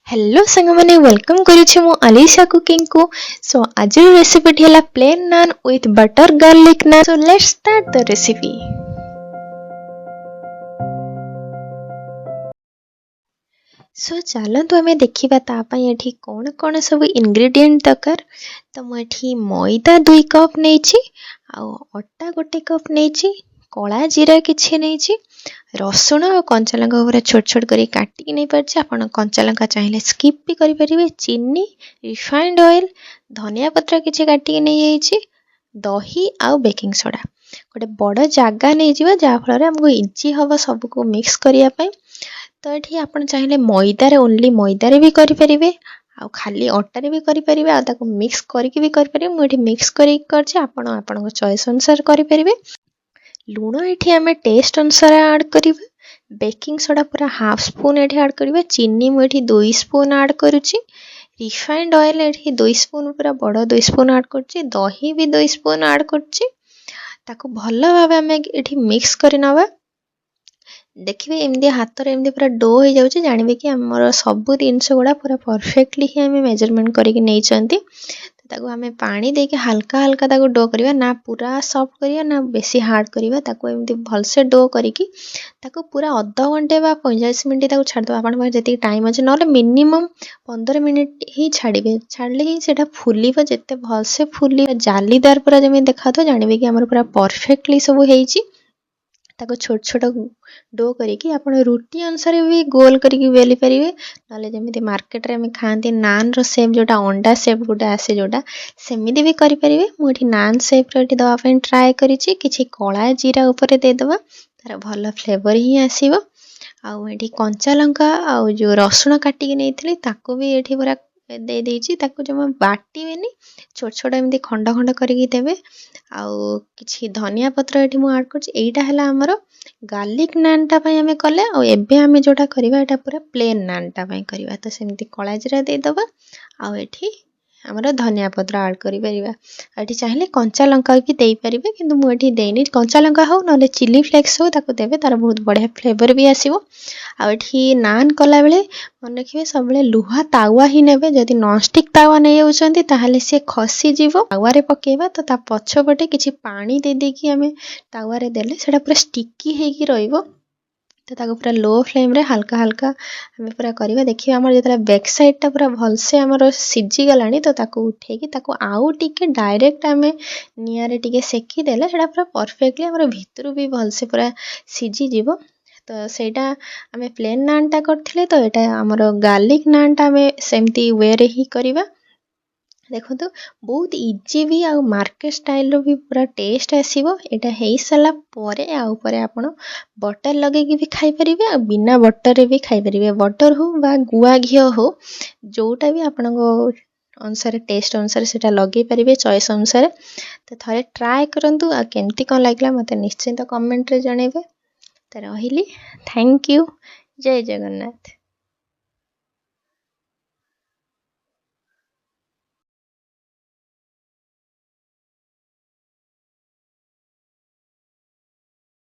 Hello सांग मैंने welcome करुछि मु अलीशा कुकिंग को। सो आज रेसिपी है plain naan with butter garlic naan. So let's start the recipe. So चलतु आम देखा तापाई कौन कौन सब इंग्रेडिएंट दरकार। तो मुझे मैदा 2 कप नहीं, अटा 1 कप नहीं, कला जीरा किसी नहीं, रसुण और कंचा लंका पूरा छोट छोट कर काटिक नहीं पारे। आप कंचा लंका चाहिए स्किप भी करेंगे। चीनी, रिफाइंड ऑयल, धनिया पत्र किसी काटिक नहीं जाइए, दही आउ बेकिंग सोडा। गोटे बड़ जगह नहीं जा जहाँफल आमको इजी हम सबको मिक्स करने। तो ये आप चाहिए मैदार ओनली मैदार भी करेंगे, आ खाली अटारे भी करेंगे, मिक्स करके भी करेंगे। मुझे मिक्स कर चॉइस अनुसार करेंगे। लुण ये आम टेस्ट अनुसार ऐड करिबा। बेकिंग सोडा पूरा हाफ स्पून ये ऐड करिबा। चीनी मुझे 2 स्पून ऐड करुच्ची। रिफाइंड ऑयल ये 2 स्पून पूरा बड़ 2 स्पून ऐड करुच्ची। दही भी 2 स्पून ऐड करुच्ची। ताको भल भाव आम ये मिक्स कर नवा। देखिए एमती हाथ में एमती पूरा डो हो जाऊँ, जानवे कि आमर सब जिनस गुड़ा पूरा परफेक्टली ही आम मेजरमेंट करके नहीं। ताको आमे पानी देके हल्का हल्का ताको डो करिवा, ना पूरा सॉफ्ट करिवा ना बेसी हार्ड करिवा। ताको एमती भलसे डो करिकी ताको पूरा आधा घंटे बा 45 मिनट ताको छाड़ दो। आपन जति टाइम अछि नले मिनिमम 15 मिनट ही छाड़िबे। छाड़ले ही सेटा फुलिबा। जेते भलसे फुली जालीदार पूरा जमे देखा तो जानबे कि हमर पूरा परफेक्टली सब हेइची। ताको छोट छोट डो करिकी आपण रुटी अनुसार भी गोल करिकी बेली परिवे। नले जमिति मार्केट रे हम खांती नान रो शेप जोटा अंडा शेप गोटे आसे जोटा सेमिति भी करि परिवे। मुठी नान शेप रे दवा पे ट्राई करिछि। किछि कला जीरा ऊपर दे दबा, तार भल फ्लेवर ही आसीबो। आउ एठी कंचा लंका आउ जो रसुण काटिकी नैथिली ताको भी एठी पूरा दे देइछि। ताको जमा बाटिबेनी, छोट छोट एमती खंड खंड करिकी देबे। आउ किछि धनिया पत्र एठी मु ऐड करछि। एइटा हला हमरो गार्लिक नान टा पई हमें कले। और एबे हमें जोटा करिवा एटा पूरा प्लेन नान टा पई करिवा। तो सेमती कला जीरा दे दबा। आउ एठी हमरो धनिया पत्र ऐड करि परिबा। एठी चाहिले कंचा लंका भी देई परिबे, किंतु मु एठी देइनी। कंचा लंका हो नले चिली फ्लेक्स हो ताको देबे, तार बहुत बढ़िया फ्लेवर भी आसीबो। आ एठी नान कला बेले मन रखिबे सब बेले लुहा तावा ही नेबे। जदि नॉनस्टिक तावा नै होउचंती ताहाले से खसी जीवो। तावा रे पकेबा तो ता पछपटे किछि पानी दे देकी हमें तावा रे देले सेटा पूरा स्टिकी हेकी रहइबो। तो ताको पूरा लो फ्लेम रे हल्का हल्का हमें पूरा करिवा। देखिए हमर जेतला बैक साइड टा पूरा भलसे हमर सिजी गलानी। तो ताको उठेकी ताको आउ टिके डायरेक्ट हमें निया रे टिके सेकी देले सेटा पूरा परफेक्टली हमर भितरु भी भलसे पूरा सिजी जीवो। तो सेटा हमें प्लेन नान टा करथिले, तो एटा हमर गार्लिक नान टा हमें सेमती वे रे ही करिवा। देखो तो बहुत इजी भी आ मार्केट स्टाइल रो भी पूरा टेस्ट आसीबो। एटा हेई सला परे आ ऊपर आपण बटर लगे की भी खाई परिबे, आ बिना बटर रे भी खाई परिबे। बटर हो बा गुआ घियो हो जोटा भी आपनको अनुसार टेस्ट अनुसार सेटा लगे परिबे चॉइस अनुसार। तो थरे ट्राई करंतु आ केमती कोन लागला मते निश्चिंत कमेंट रे जणेबे। तो रहिली, थैंक यू, जय जगन्नाथ।